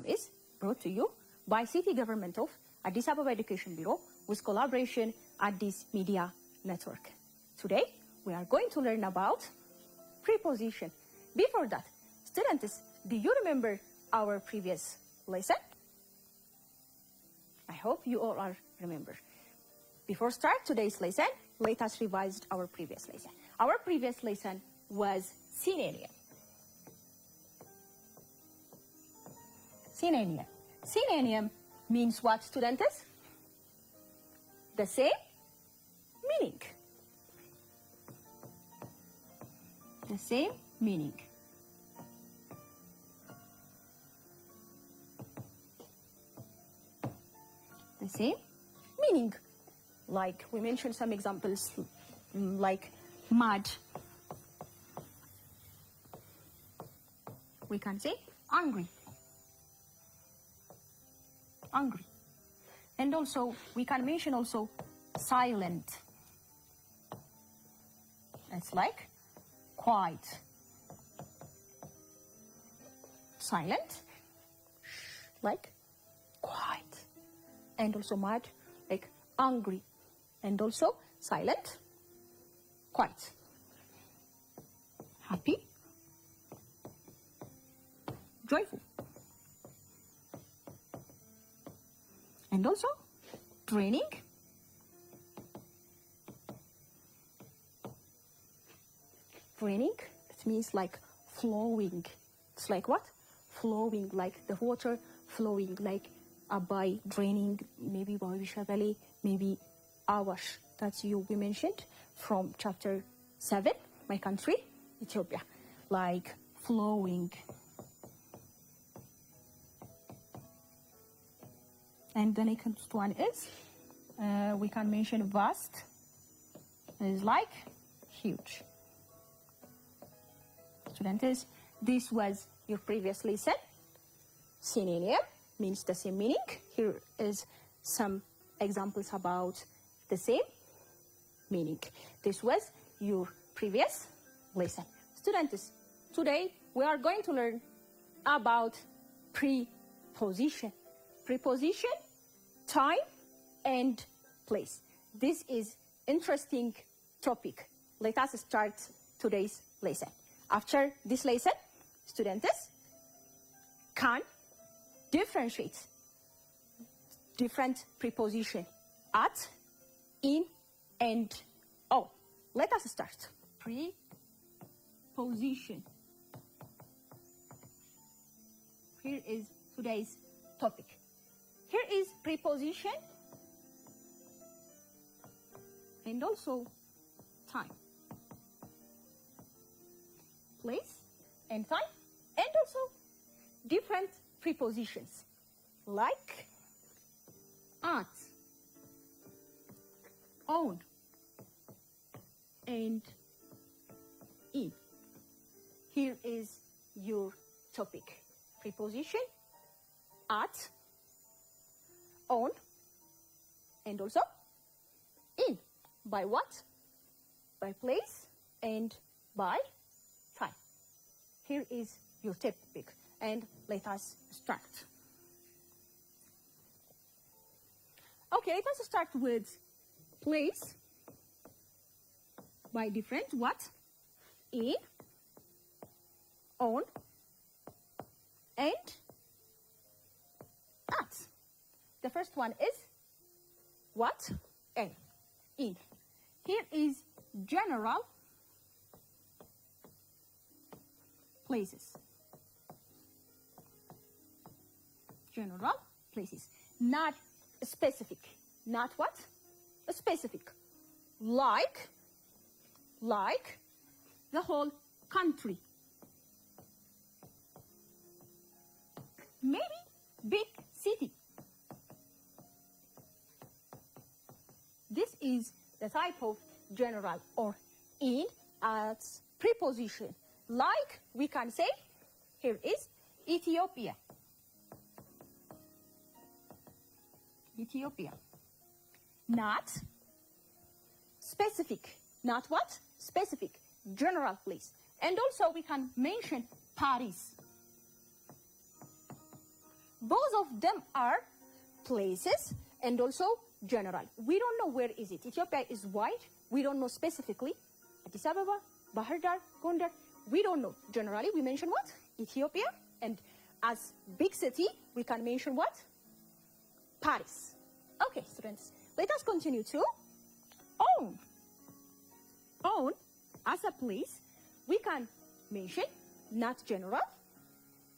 program is brought to you by City Government of Addis Ababa Education Bureau with collaboration Addis Media Network. Today, we are going to learn about preposition. Before that, students, do you remember our previous lesson? I hope you all are remember. Before start today's lesson, let us revise our previous lesson. Our previous lesson was synonym. Synonym. Synonym means what, students? The same meaning. The same meaning. The same meaning. Like we mentioned some examples like mad. We can say angry. Angry. And also we can mention also silent. It's like quiet. Silent, like quiet. And also mad, like angry. And also silent, quiet. Happy, joyful. And also training, training, it means like flowing. It's like what? Flowing, like the water flowing, like by draining, maybe by Shabali, maybe Awash. That's we mentioned from chapter 7, my country, Ethiopia. Like flowing. And the next one is, we can mention vast. It's like huge. Students, this was your previous lesson. Synonym means the same meaning. Here is some examples about the same meaning. This was your previous lesson. Students, today we are going to learn about preposition. Preposition, time and place. This is interesting topic. Let us start today's lesson. After this lesson, students can differentiate different preposition at, in, and on. Let us start. Preposition. Here is today's topic. Here is preposition and also time. Place and time, and also different prepositions like at, on, and in. Here is your topic. Preposition at, on, and also in. By what? By place and by time. Here is your topic, and let us start. Okay, let us start with place by different what? In, on, and at. The first one is what? And in. Here is general places. General places. Not specific. Not what? Specific. Like the whole country. Maybe big city. This is the type of general or in as preposition. Like we can say, here is Ethiopia. Ethiopia. Not specific. Not what? Specific. General place. And also we can mention Paris. Both of them are places and also general. We don't know where is it. Ethiopia is wide. We don't know specifically. Addis Ababa, Bahir Dar, Gondar. We don't know. Generally, we mention what? Ethiopia. And as big city, we can mention what? Paris. Okay, students. Let us continue to own. Own as a place, we can mention, not general.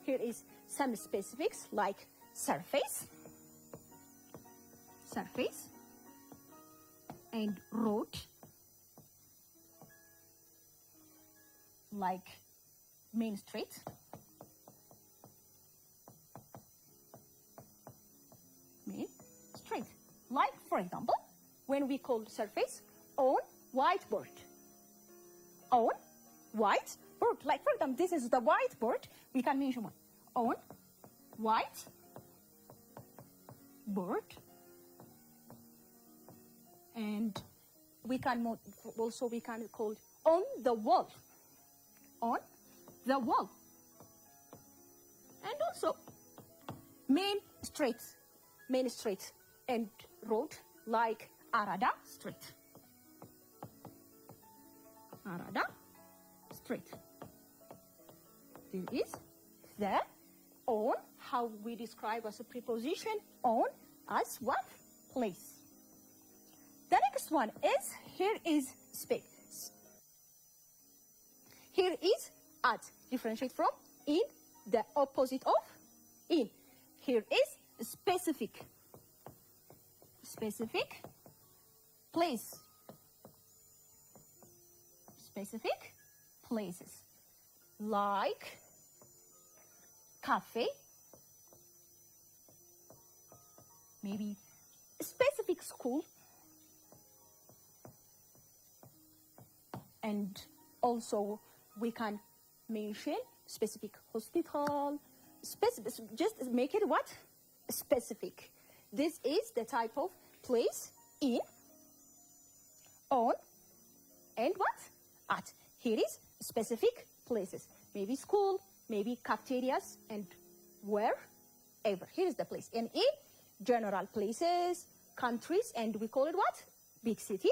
Here is some specifics like surface, and road, like main street, like, for example, when we call surface on whiteboard. On whiteboard. Like, for example, this is the whiteboard. We can mention one. On whiteboard. And we can also call on the wall. On the wall. And also main street and road, like Arada Street. There is the on, how we describe as a preposition, on as what? Place. The next one is, here is space. Here is at, differentiate from in, the opposite of in. Here is specific place. Specific places, like cafe, maybe specific school, and also we can mention specific hospital, just make it what? Specific. This is the type of place in, on, and what? At. Here is specific places. Maybe school, maybe cafeterias, and wherever. Here is the place. And in general places, countries, and we call it what? Big city.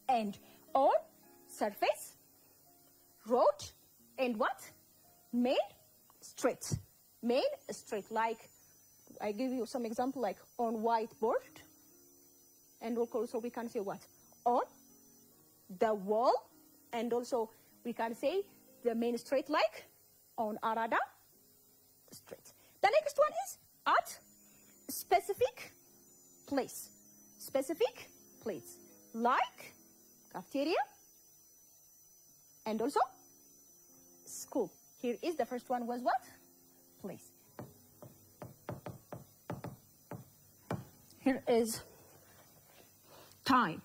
And on surface, road, and what? Main street. Main street, like, I give you some example, like on whiteboard. And also we can say what? On the wall. And also we can say the main street, like on Arada Street. The next one is at specific place. Specific place, like cafeteria and also school. Here is the first one was what? Place. Here is time.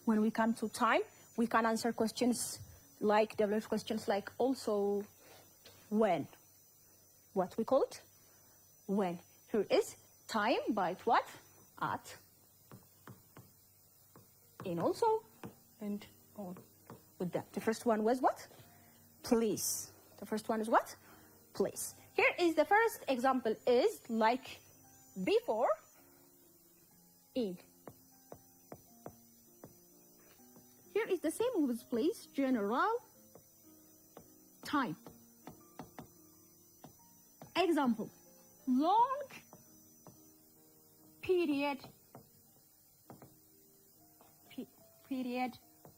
When we come to time, we can answer questions like, develop questions like also when. What we call it? When. Here is time by what? At. In also, and on. With that. The first one was what? Place. The first one is what? Place. Here is the first example is like before, in. Here is the same with place, general, time. Example, long period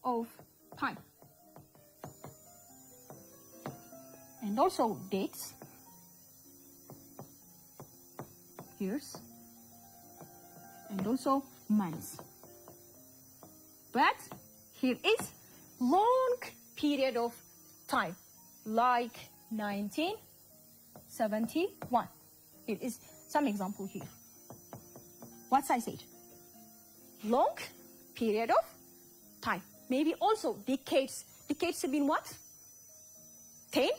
of time. And also dates, years, and also months. But here is long period of time, like 1971. Here is some example here. What I said? Long period of time. Maybe also decades. Decades have been what? 10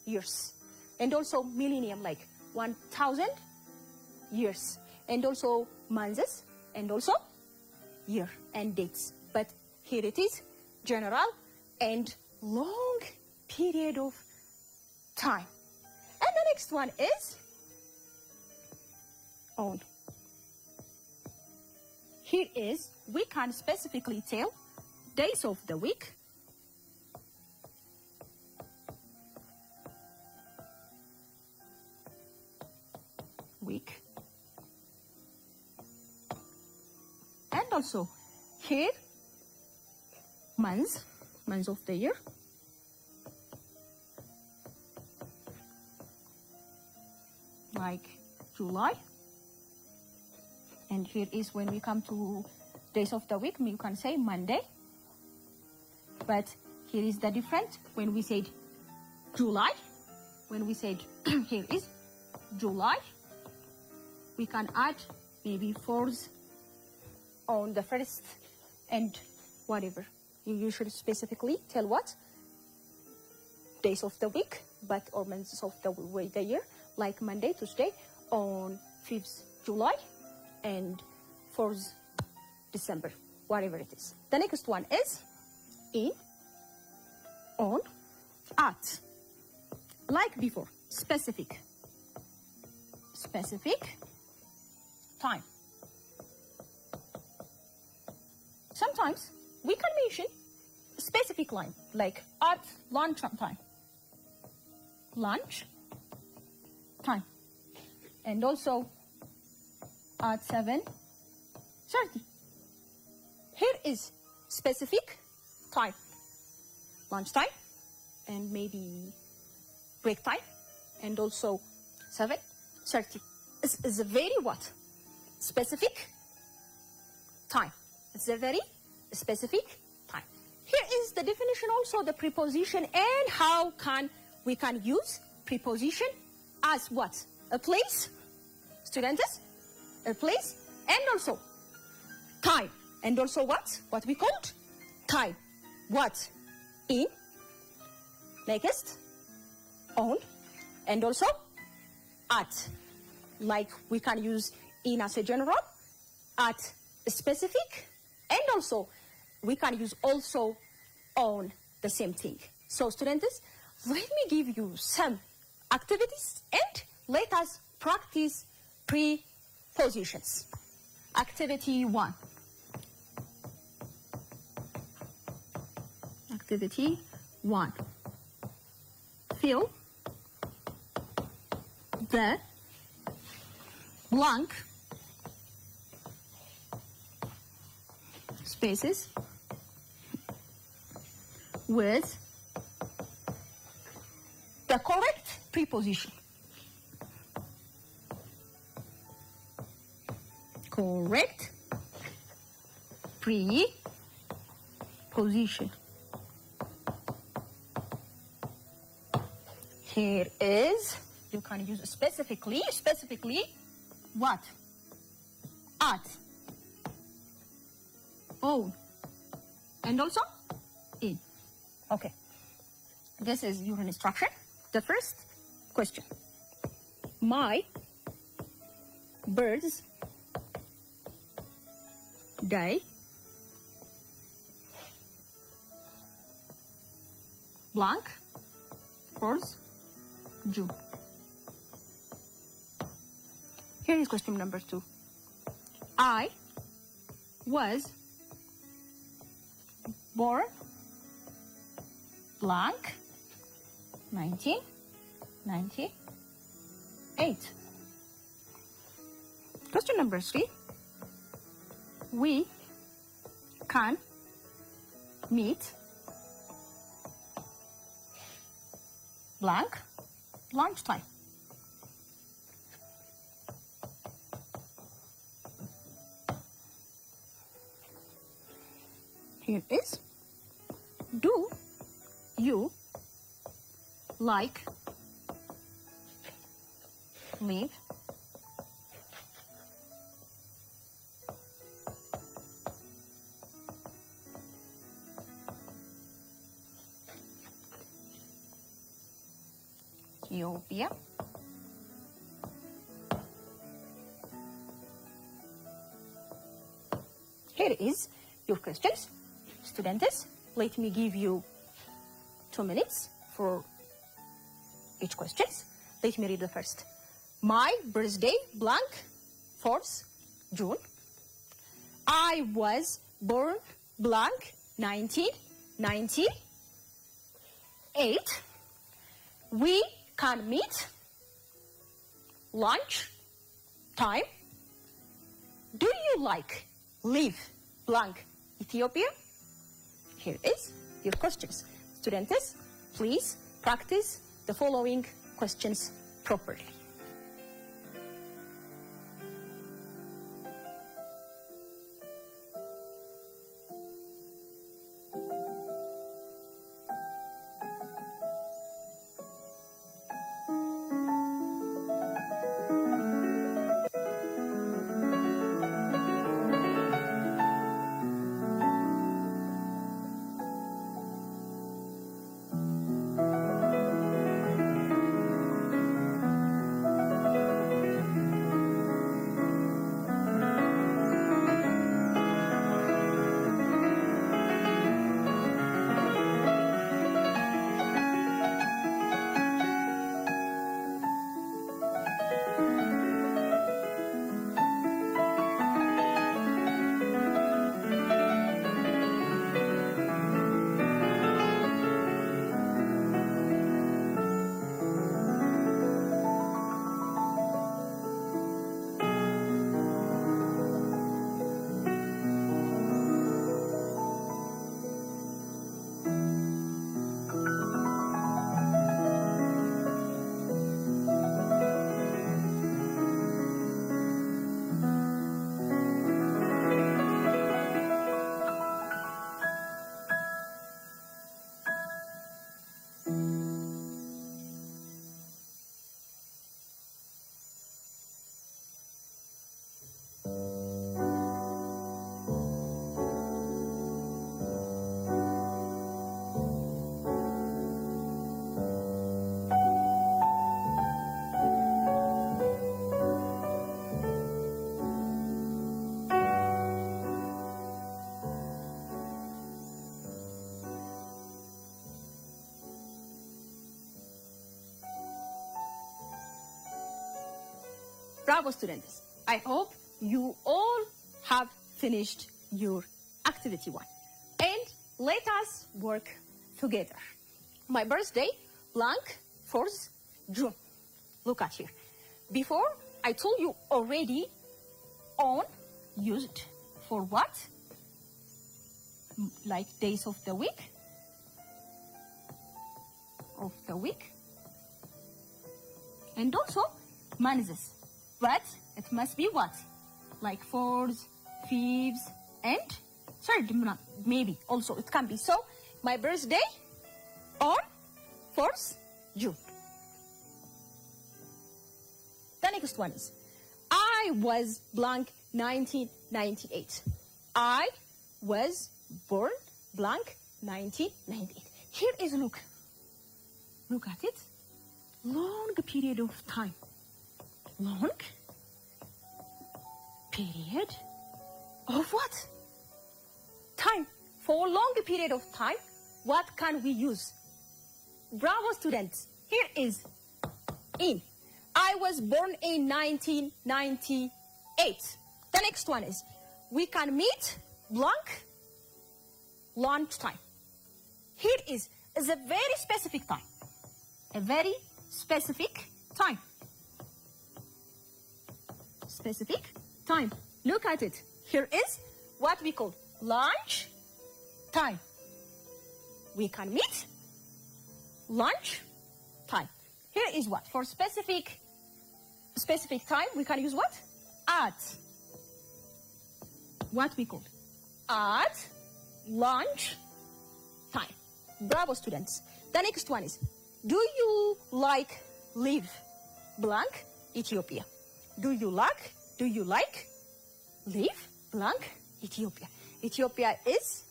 years. And also millennium, like 1,000 years. And also months, and also year and dates. But here it is, general and long period of time. And the next one is on. Here is, we can specifically tell days of the week, and also here months of the year, like July. And here is when we come to days of the week, you can say Monday. But here is the difference when we said July. When we said here is July, we can add maybe 4s on the first and whatever. You should specifically tell what days of the week, but or months of the year, like Monday, Tuesday, on 5th July and 4th December, whatever it is. The next one is in, on, at. Like before, specific time. Sometimes we can mention specific line, like at lunch time. Lunch time. And also at 7:30. Here is specific time. Lunch time and maybe break time, and also 7:30. It's a very what? Specific time. It's a very specific time. Here is the definition, also the preposition, and how we can use preposition as what? A place, students, a place, and also time, and also what we called time. What? In, next, on, and also at. Like we can use in as a general, at a specific, and also we can use also on the same thing. So students, let me give you some activities and let us practice prepositions. Activity 1. Activity 1. Fill the blank spaces with the correct preposition. Correct preposition. Here is, you can use specifically what? At, on, and also in. Okay. This is your instruction. The first question. My birds day blank 4th June. Here is question number 2. I was born blank 1998. Question number 3. We can meet blank lunchtime. Here is, do you like live Ethiopia? Here is your questions. Students, let me give you 2 minutes for each question. Let me read the first. My birthday, blank, 4th June. I was born, blank, 1998. We can meet lunch time. Do you like live, blank, Ethiopia? Here is your questions. Students, please practice the following questions properly. Bravo, students. I hope you all have finished your activity 1. And let us work together. My birthday, blank, 4th June. Look at here. Before, I told you already on used for what? Like days of the week. And also months. But it must be what? Like 4th, 5th, and 3rd month, maybe. Also, it can be. So, my birthday on 4th June. The next one is, I was blank 1998. I was born blank 1998. Here is look. Look at it. Long period of time. Long period of what? Time. For long period of time, what can we use? Bravo, students. Here is in. I was born in 1998. The next one is, we can meet blank lunch time. Here is a very specific time. A very specific time. Specific time. Look at it. Here is what we call lunch time. We can meet lunch time. Here is what? For specific time, we can use what? At. What we call at lunch time. Bravo, students. The next one is, do you like live blank Ethiopia? Do you like live blank Ethiopia? Ethiopia is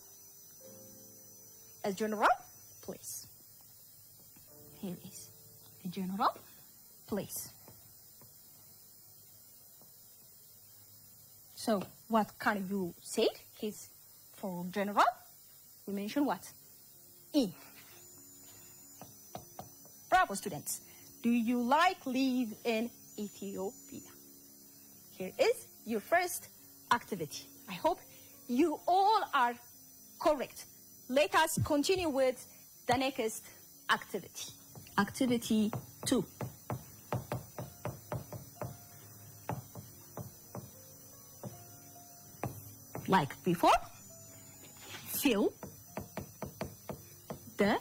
a general place. Here is a general place. So what can you say is for general? We mention what? In. Bravo, students. do you like live in Ethiopia? Here is your first activity. I hope you all are correct. Let us continue with the next activity. Activity 2. Like before, fill the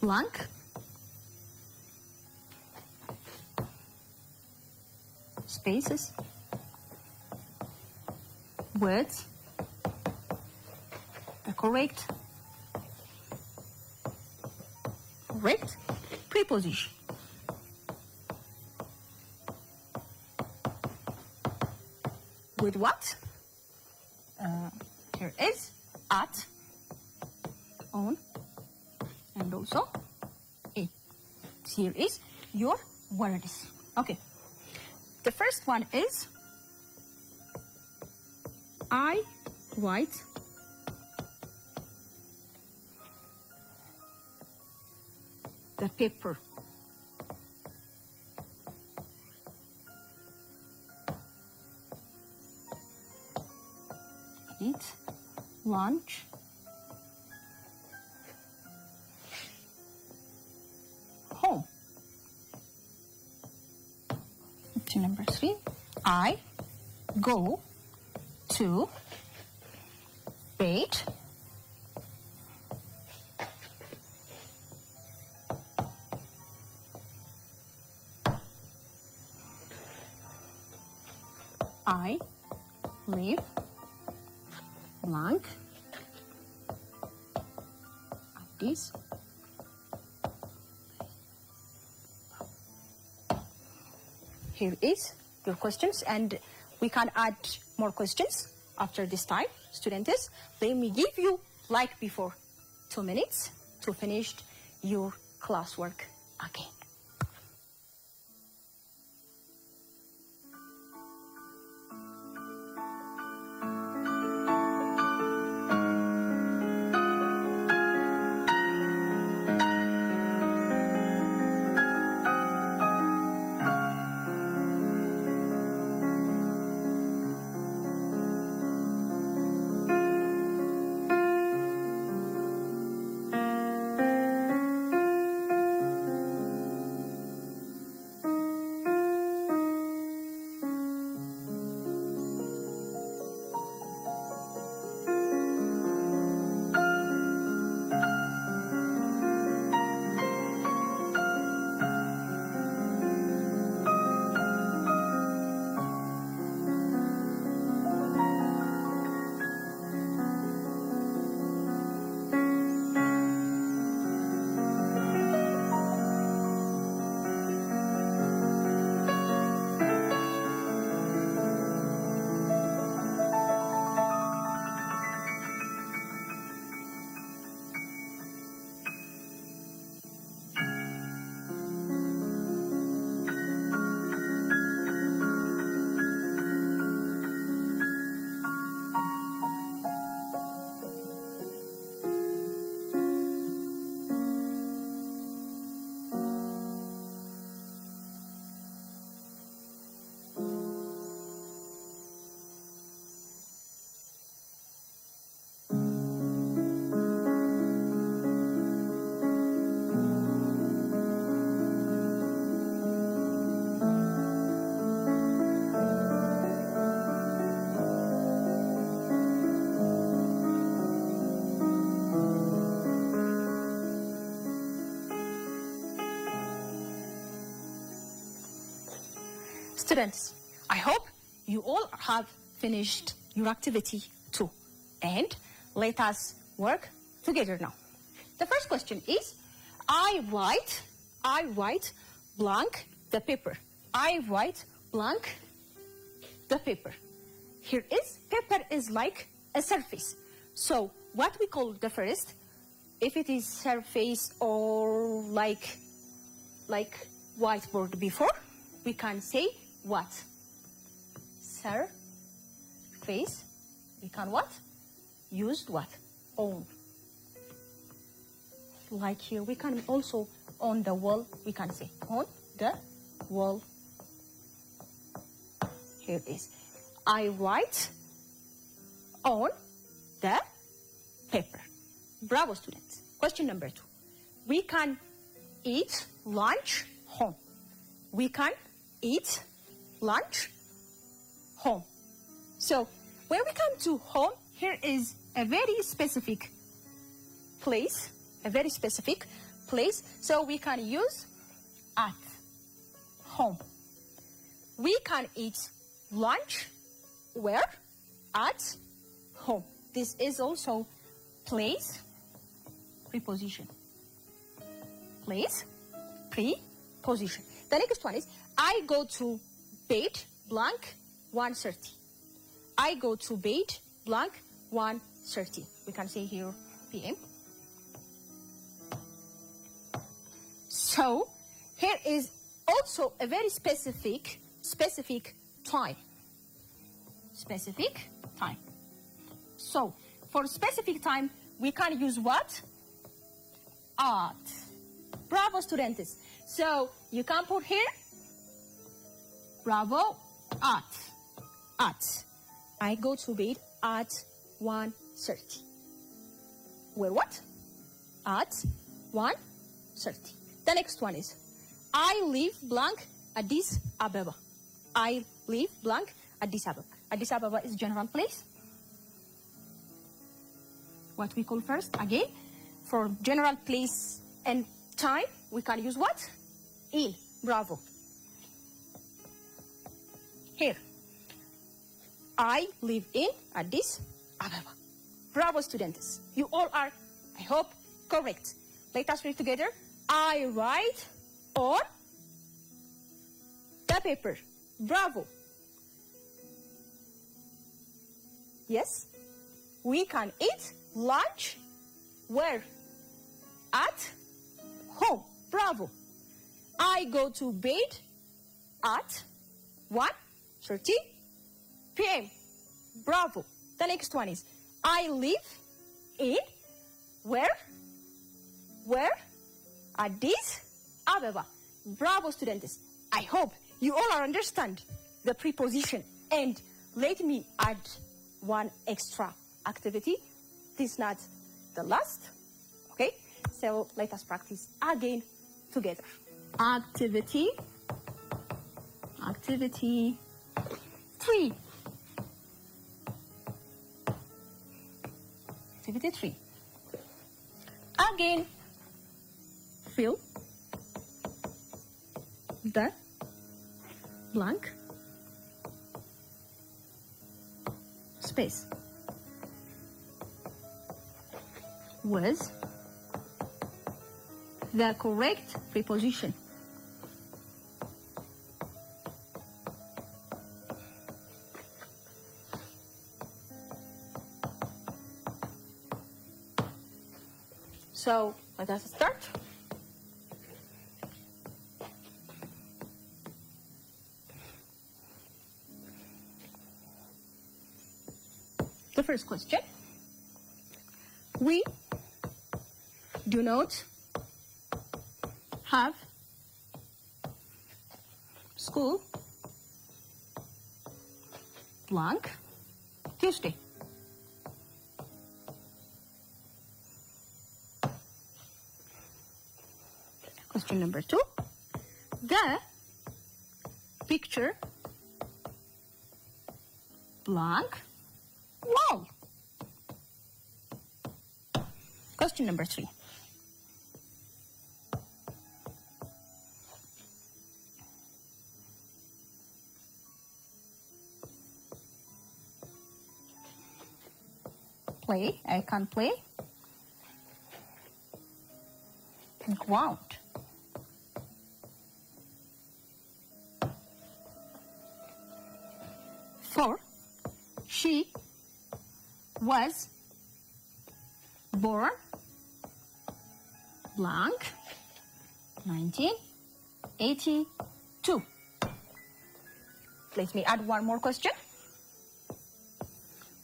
blank spaces with the correct preposition. With what? Here is at, on, and also in. Here is your words. Okay. The first one is I write the paper. Eat lunch. Home. To number 3. I go to bed. I live blank at this. Here is your questions, and we can add more questions after this time. Students, let me give you, like before, 2 minutes to finish your classwork again. Students, I hope you all have finished your activity too. And let us work together now. The first question is, I write blank the paper. I write blank the paper. Here is, paper is like a surface. So what we call the first, if it is surface or like whiteboard before, we can say what? Surface. We can what? Use what? On. Like here, we can also on the wall, we can say on the wall. Here it is. I write on the paper. Bravo, students. Question number 2. We can eat lunch home. We can eat lunch home. So when we come to home, here is a very specific place, so we can use at home. We can eat lunch where? At home. This is also place, preposition. Place, preposition. The next one is, I go to bed blank 1:30. I go to bed blank 1:30. We can say here p.m. So here is also a very specific time. Specific time. So for specific time, we can use what? At. Bravo, students. So you can put here, bravo, at. I go to bed at 1:30. Where what? At 1:30. The next one is, I live blank Addis Ababa. I live blank Addis Ababa. Addis Ababa is general place. What we call first, again, for general place and time, we can use what? In. Bravo. Here. I live in Addis Ababa. Bravo, students. You all are, I hope, correct. Let us read together. I write on the paper. Bravo. Yes. We can eat lunch where? At home. Bravo. I go to bed at 1:30 p.m. Bravo. The next one is, I live in where? Addis Ababa. Bravo, students. I hope you all understand the preposition. And let me add one extra activity. This is not the last. Okay? So let us practice again together. Activity 3. Activity 3. Again, fill the blank space with the correct preposition. So let us start. The first question. We do not have school blank Tuesday. Question number 2. The picture blank wall. Question number 3. Play. I can play. Ground. For she was born blank 1982. Let me add one more question.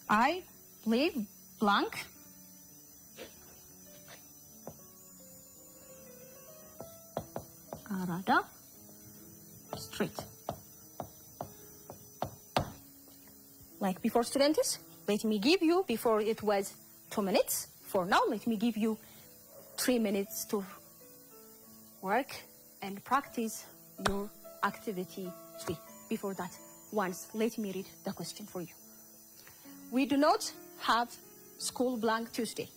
I live blank Arada Street. Like before, students, let me give you, before it was 2 minutes. For now, let me give you 3 minutes to work and practice your activity 3. Before that, once, let me read the question for you. We do not have school blank Tuesday.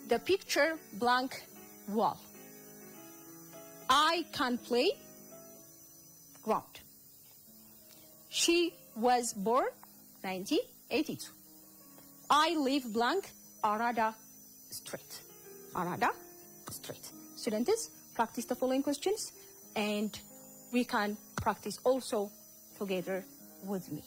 The picture blank wall. I can play ground. She was born 1982. I live blank Arada Street. Arada Street. Students, practice the following questions and we can practice also together with me.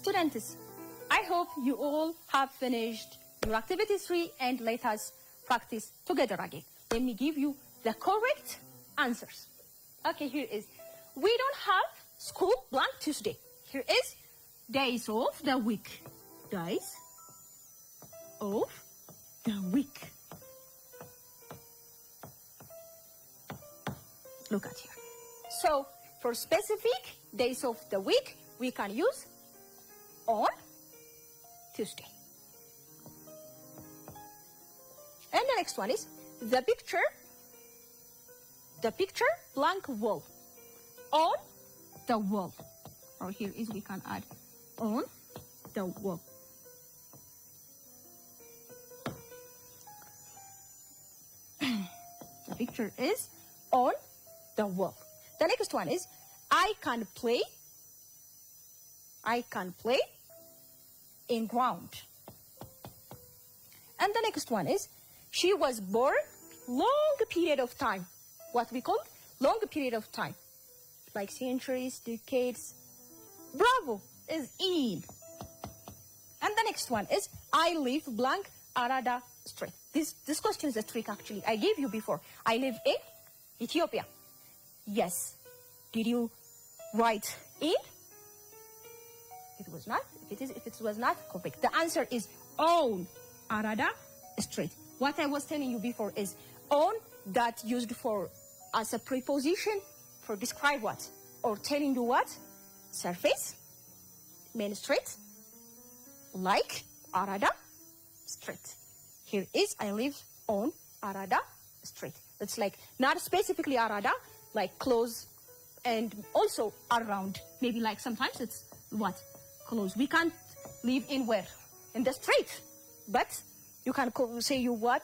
Students, I hope you all have finished your activity 3 and let us practice together again. Let me give you the correct answers. Okay, here is. We don't have school blank Tuesday. Here is days of the week. Days of the week. Look at here. So, for specific days of the week, we can use on Tuesday. And the next one is the picture blank wall. On the wall. Or here is we can add on the wall. The picture is on the wall. The next one is I can play in ground. And the next one is she was born long period of time. What we call long period of time. Like centuries, decades. Bravo is in. And the next one is I live blank Arada Street. This question is a trick actually. I gave you before. I live in Ethiopia. Yes. Did you write in? It was not. If it was not correct. The answer is on Arada Street. What I was telling you before is on that used for as a preposition for describe what? Or telling you what? Surface, main street, like Arada Street. Here is I live on Arada Street. It's like not specifically Arada, like close and also around. Maybe like sometimes it's what? Close. We can't live in where? In the street. But you can say you what?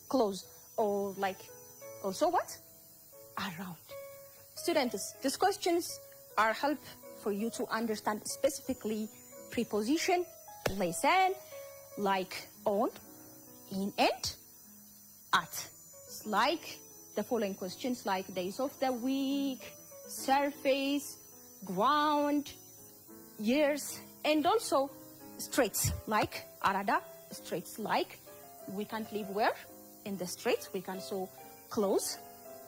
Close. Or like Also what? Around. Students, these questions are help for you to understand specifically preposition, lesson, like on, in, and at. It's like the following questions like days of the week, surface, ground, years, and also streets like arada, streets like we can't live where? In the streets, we can so close,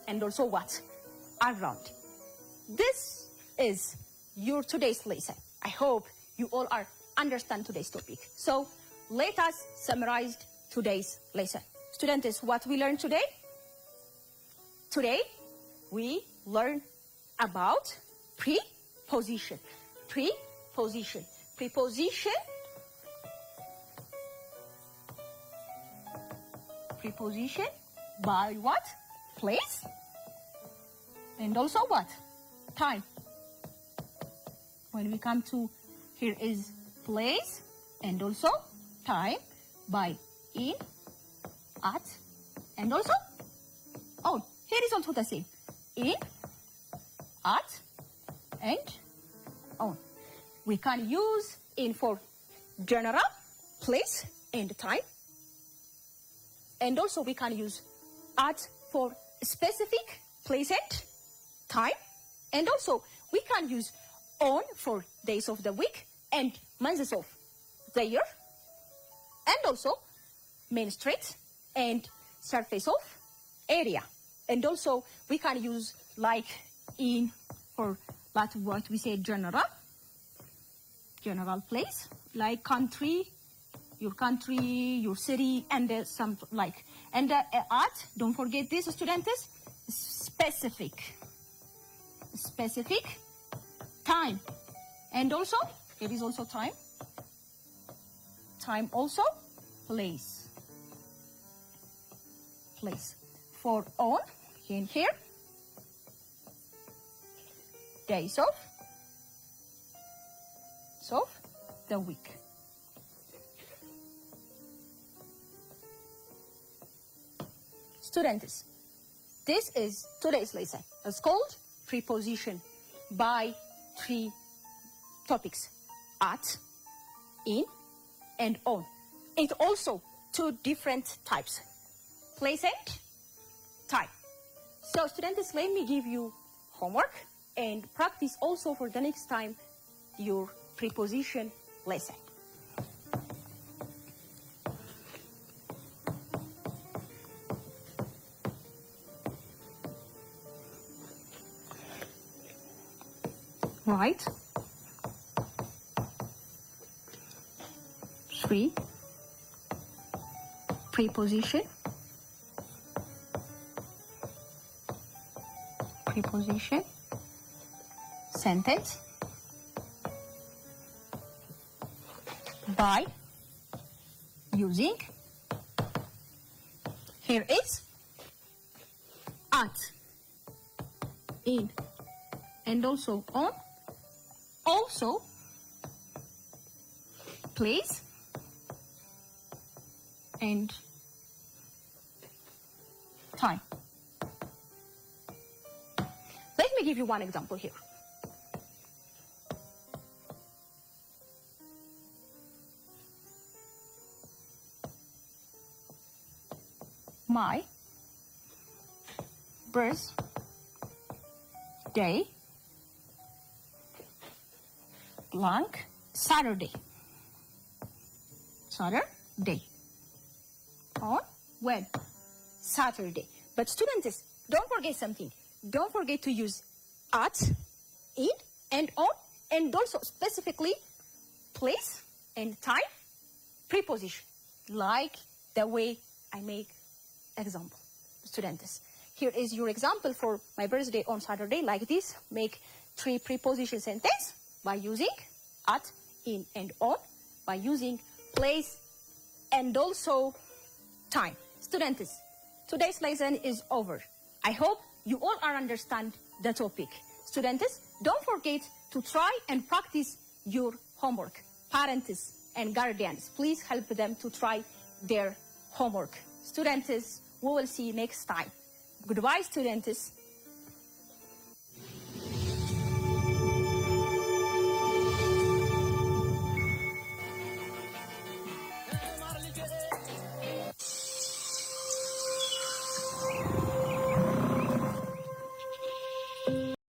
and also what? Around. This is your today's lesson. I hope you all are understand today's topic. So let us summarize today's lesson. Students, what we learned today? Today we learn about preposition. Preposition. Preposition. Preposition by what? Place. And also what? Time. When we come to, here is place and also time by in, at, and also on. Here is also the same. In, at, and on. We can use in for general, place, and time. And also we can use at for specific place and time. And also we can use on for days of the week and months of the year. And also main street and surface of area. And also we can use like in for what we say general place, like country, your city, and some like. And at, don't forget this, students, specific time. And also, there is also time also, place. For on, in here, days of the week. Students, this is today's lesson. It's called preposition by 3 topics: at, in, and on. It also 2 different types: place and time. So students, let me give you homework and practice also for the next time your preposition lesson. Right. 3 preposition sentence by using, here is at, in, and also on, also place and time. Let me give you one example here. My birthday blank Saturday. On when? Saturday. But students, don't forget something. Don't forget to use at, in, and on, and also specifically place and time preposition, like the way I make example. Students, here is your example for my birthday on Saturday, like this. Make 3 preposition sentence by using at, in, and on, by using place and also time. Students, today's lesson is over. I hope you all are understand the topic. Students, don't forget to try and practice your homework. Parents and guardians, please help them to try their homework. Students, we will see you next time. Goodbye, students.